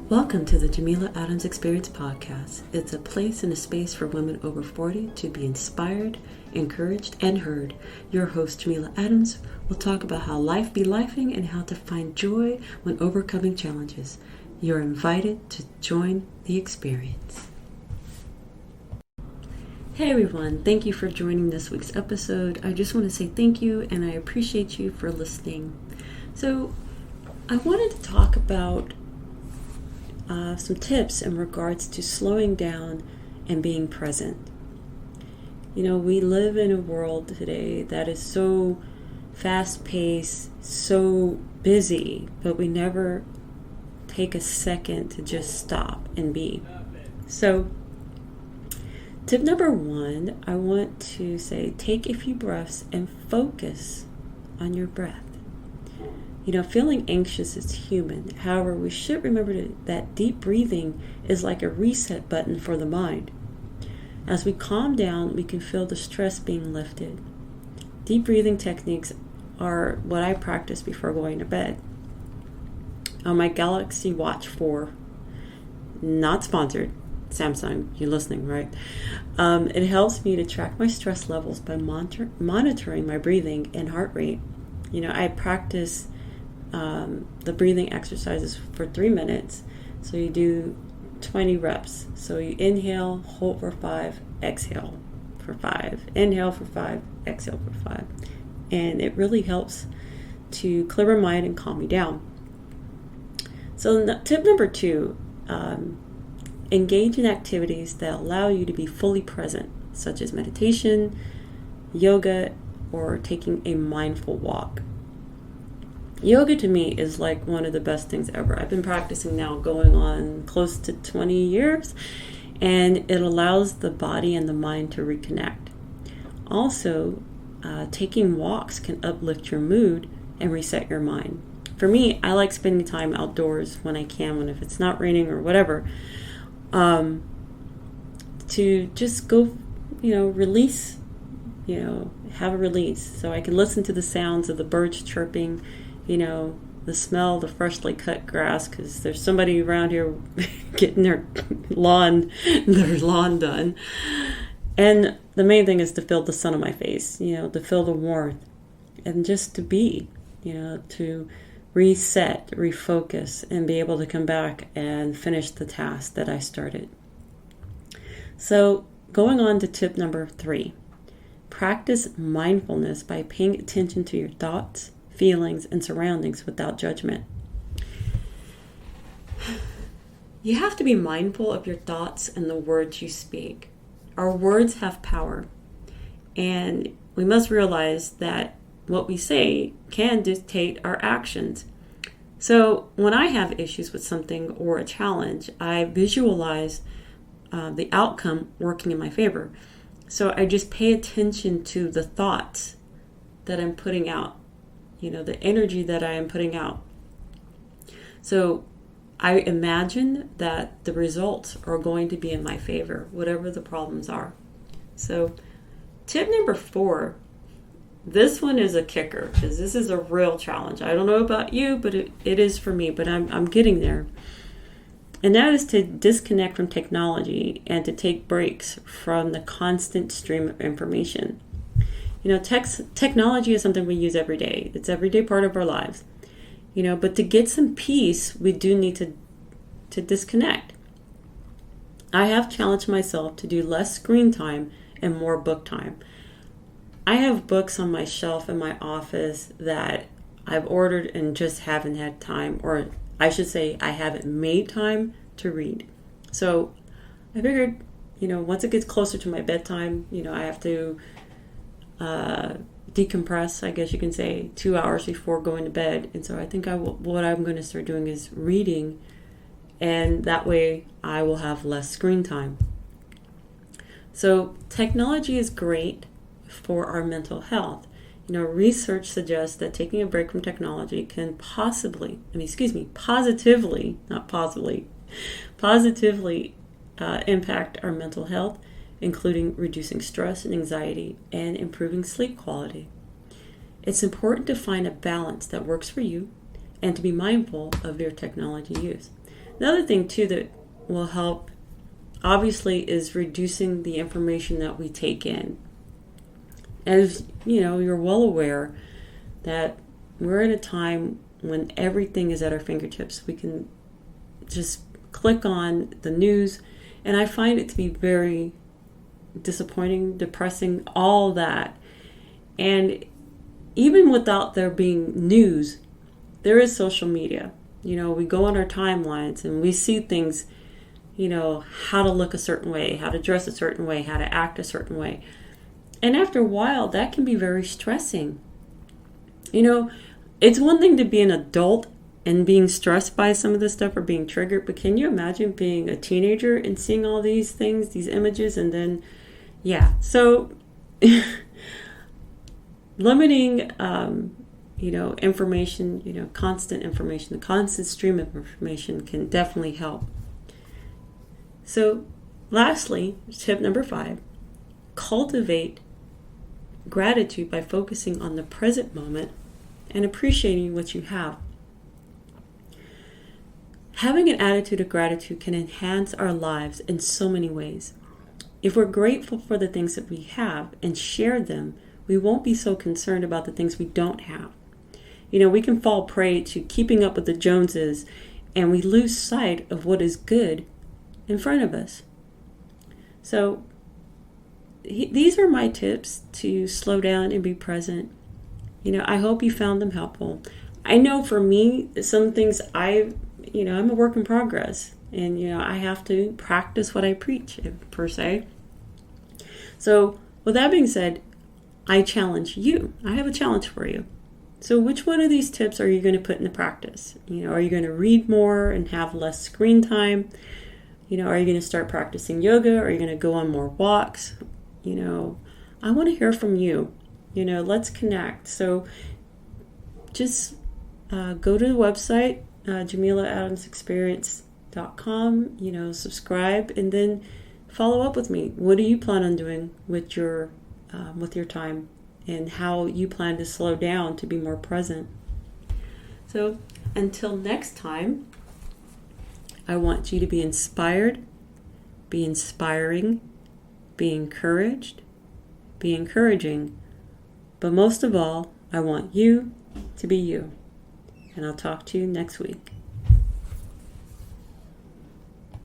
Welcome to the Jameela Adams Experience podcast. It's a place and a space for women over 40 to be inspired, encouraged, and heard. Your host, Jameela Adams, will talk about how life be lifing and how to find joy when overcoming challenges. You're invited to join the experience. Hey everyone, thank you for joining this week's episode. I just want to say thank you and I appreciate you for listening. So, I wanted to talk about some tips in regards to slowing down and being present. You know, we live in a world today that is so fast-paced, so busy, but we never take a second to just stop and be. So, tip number 1, I want to say take a few breaths and focus on your breath. You know, feeling anxious is human. However, we should remember that deep breathing is like a reset button for the mind. As we calm down, we can feel the stress being lifted. Deep breathing techniques are what I practice before going to bed. On my Galaxy Watch 4, not sponsored, Samsung, you're listening, right? It helps me to track my stress levels by monitoring my breathing and heart rate. You know, I practice the breathing exercises for 3 minutes. So you do 20 reps. So you inhale, hold for 5, exhale for 5. Inhale for 5, exhale for 5. And it really helps to clear my mind and calm me down. So tip number 2, engage in activities that allow you to be fully present, such as meditation, yoga, or taking a mindful walk. Yoga to me is like one of the best things ever. I've been practicing now going on close to 20 years, and it allows the body and the mind to reconnect. Also, taking walks can uplift your mood and reset your mind. For me, I like spending time outdoors when I can, when if it's not raining or whatever, to just go, release, have a release. So I can listen to the sounds of the birds chirping, the smell of the freshly cut grass, because there's somebody around here getting their lawn done. And the main thing is to feel the sun on my face, to feel the warmth, and just to be, to reset, refocus, and be able to come back and finish the task that I started. So going on to tip number 3, practice mindfulness by paying attention to your thoughts, feelings, and surroundings without judgment. You have to be mindful of your thoughts and the words you speak. Our words have power, and we must realize that what we say can dictate our actions. So when I have issues with something or a challenge, I visualize the outcome working in my favor. So I just pay attention to the thoughts that I'm putting out, the energy that I am putting out. So I imagine that the results are going to be in my favor, whatever the problems are. So tip number 4, this one is a kicker, because this is a real challenge. I don't know about you, but it is for me, but I'm getting there. And that is to disconnect from technology and to take breaks from the constant stream of information. Technology is something we use every day. It's an everyday part of our lives. But to get some peace, we do need to disconnect. I have challenged myself to do less screen time and more book time. I have books on my shelf in my office that I've ordered and just haven't had time, or I should say I haven't made time to read. So I figured, once it gets closer to my bedtime, I have to decompress, I guess you can say, 2 hours before going to bed. And so I think what I'm going to start doing is reading, and that way I will have less screen time. So technology is great for our mental health. Research suggests that taking a break from technology can positively impact our mental health, including reducing stress and anxiety and improving sleep quality. It's important to find a balance that works for you and to be mindful of your technology use. Another thing too that will help, obviously, is reducing the information that we take in. As you know, you're well aware that we're in a time when everything is at our fingertips. We can just click on the news, and I find it to be very disappointing, depressing, all that. And even without there being news, there is social media. We go on our timelines and we see things, how to look a certain way, how to dress a certain way, how to act a certain way. And after a while, that can be very stressing. It's one thing to be an adult and being stressed by some of this stuff or being triggered, but can you imagine being a teenager and seeing all these things, these images, and then, so limiting, information, constant information, the constant stream of information can definitely help. So lastly, tip number 5, cultivate gratitude by focusing on the present moment and appreciating what you have. Having an attitude of gratitude can enhance our lives in so many ways. If we're grateful for the things that we have and share them, we won't be so concerned about the things we don't have. We can fall prey to keeping up with the Joneses, and we lose sight of what is good in front of us. So these are my tips to slow down and be present. I hope you found them helpful. I know for me, some things I'm a work in progress, and I have to practice what I preach, per se. So with that being said, I challenge you. I have a challenge for you. So which one of these tips are you going to put into practice? Are you going to read more and have less screen time? Are you going to start practicing yoga? Are you going to go on more walks? I want to hear from you. Let's connect. So just go to the website, JameelaAdamsExperience.com, subscribe, and then follow up with me. What do you plan on doing with your time, and how you plan to slow down to be more present? So until next time, I want you to be inspired, be inspiring, be encouraged, be encouraging, but most of all, I want you to be you. And I'll talk to you next week.